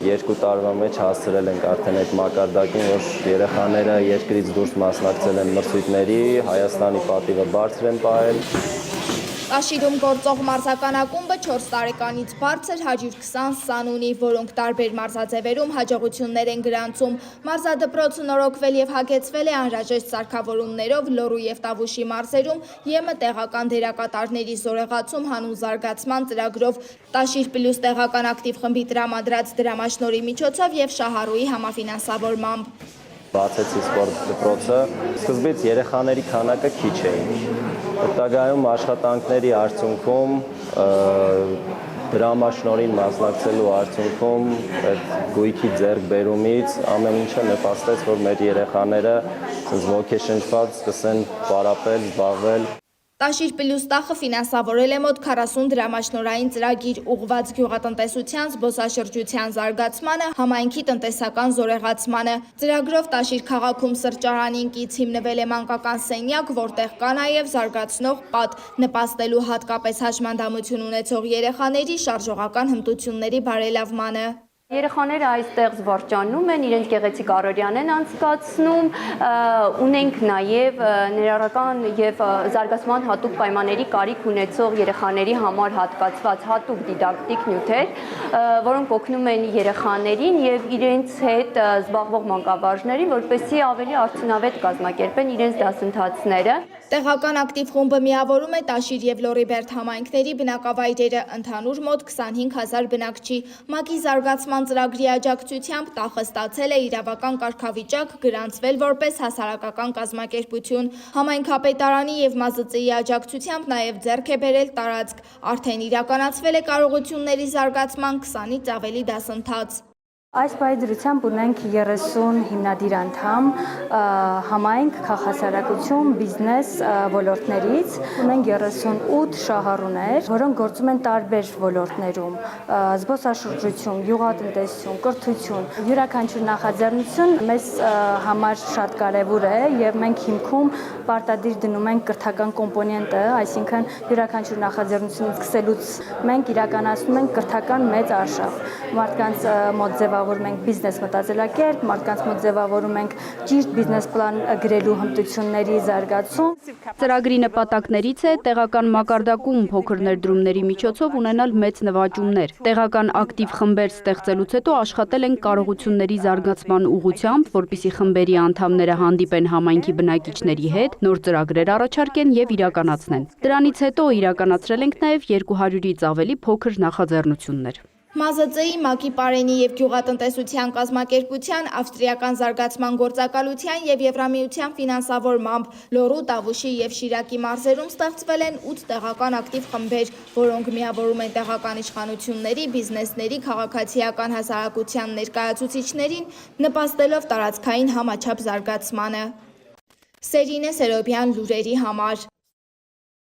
2 տարվա մեջ հասցրել ենք արդեն այդ մակարդակին, որ երեխաները երկրից դուրս մասնակցել են մրցույթների, Հայաստանի պատիվը բարձր են պահել։ Տաշիրում գործող մարզական ակումբը 4 տարեկանից բարձր 120 սան ունի, որոնք տարբեր մարզաձևերում հաջողություններ են գրանցում։ Մարզադպրոցը նորոգվել եւ հագեցվել է անհրաժեշտ սարքավորումներով Լոռու եւ Տավուշի մարզերում, ԵՄ տեղական դերակատարների զորեղացում հանուն զարգացման ծրագրով, Տաշիր պլյուս տեղական ակտիվ խմբի տրամադրած դրամաշնորհի միջոցով եւ Շահառուի համաֆինանսավորմամբ։ Բացեցի սպորտ դպրոցը, սկզբից երեխաների քանակը քիչ էին։ Հետագայում աշխատանքների արդյունքում դրամաշնորհին մասնակցելու արդյունքում այդ գույքի ձեռքբերումից ամեն ինչը նպաստեց, որ մեր երեխաները ոգեշնչված սկսեն պարապել, զբաղվել։ Տաշիր պլյուս տախը ֆինանսավորել է մոտ 40 դրամաշնորհային ծրագիր ուղղված գյուղատնտեսության, զբոսաշրջության զարգացմանը, համայնքի տնտեսական զորեղացմանը։ Ծրագրով Տաշիր քաղաքում սրճարանին կից հիմնվել է մանկական սենյակ, որտեղ կա նաև զարգացնող պատ, նպաստելու հատկապես հաշմանդամություն ունեցող երեխաների շարժողական հմտությունների բարելավմանը։ Երեխաները այստեղ զվարճանում են, իրենց գեղեցիկ առօրյան են անցկացնում, ունենք նաև ներառական եւ զարգացման հատուկ պայմանների կարիք ունեցող երեխաների համար հատկացված հատուկ դիդակտիկ նյութեր, որոնք օգնում են երեխաներին եւ իրենց հետ զբաղվող մանկավարժներին, որպեսզի ավելի արդյունավետ կազմակերպեն իրենց դասընթացները։ Տեղական ակտիվ խումբը միավորում է Տաշիր եւ Լոռիբերդ համայնքների բնակավայրերը, ընդհանուր մոտ 25,000 բնակչի։ ՄԱԿ-ի զարգացման ծրագրի աջակցությամբ տախը ստացել է իրավական կարգավիճակ, գրանցվել որպես հասարակական կազմակերպություն։ Համայնքապետարանի եւ ՄԱԶԾ-ի աջակցությամբ նաեւ ձեռք է բերել տարածք, արդեն իրականացվել է կարողությունների զարգացման 20-ից ավելի դասընթաց։ Այս պայդրությամբ ունենք 30 հիմնադիր անդամ, համայնք, քաղաքասարակություն, բիզնես ոլորտներից, ունենք 38 շահառուներ, որոնք գործում են տարբեր ոլորտներում, զբոսաշրջություն, գյուղատնտեսություն, կրթություն, յուրաքանչյուր նախաձեռնություն մեզ համար շատ կարևոր է եւ մենք հիմքում պարտադիր դնում ենք կրթական կոմպոնենտը, այսինքն յուրաքանչյուր նախաձեռնություն սկսելուց մենք իրականացնում ենք կրթական մեծ արշավ, մարդկանց մոտ ձևավորում ենք բիզնես մտածելակերպ, մարդկանց մոտ ձևավորում ենք ճիշտ բիզնես պլան գրելու հմտությունների զարգացում։ Ծրագրի նպատակներից է տեղական մակարդակում փոքր ներդրումների միջոցով ունենալ մեծ նվաճումներ։ Տեղական ակտիվ խմբեր ստեղծելուց հետո աշխատել են կարողությունների զարգացման ուղղությամբ, որպեսզի խմբերի անդամները հանդիպեն համայնքի բնակիչների հետ, նոր ծրագրեր առաջարկեն եւ իրականացնեն։ Դրանից հետո իրականացրել ենք նաեւ 200-ից ավելի փոքր նախաձեռնություններ։ ՄԱԶԾ-ի, ՄԱԿ-ի պարենի եւ գյուղատնտեսության կազմակերպության, ավստրիական զարգացման գործակալության եւ Եվրամիության ֆինանսավորմամբ Լոռու, Տավուշի եւ Շիրակի մարզերում ստեղծվել են 8 տեղական ակտիվ խմբեր, որոնք միավորում են տեղական իշխանությունների, բիզնեսների, քաղաքացիական հասարակության ներկայացուցիչներին, նպաստելով տարածքային համաչափ զարգացմանը։ Սերինե Սերոբյան, լուրերի համար։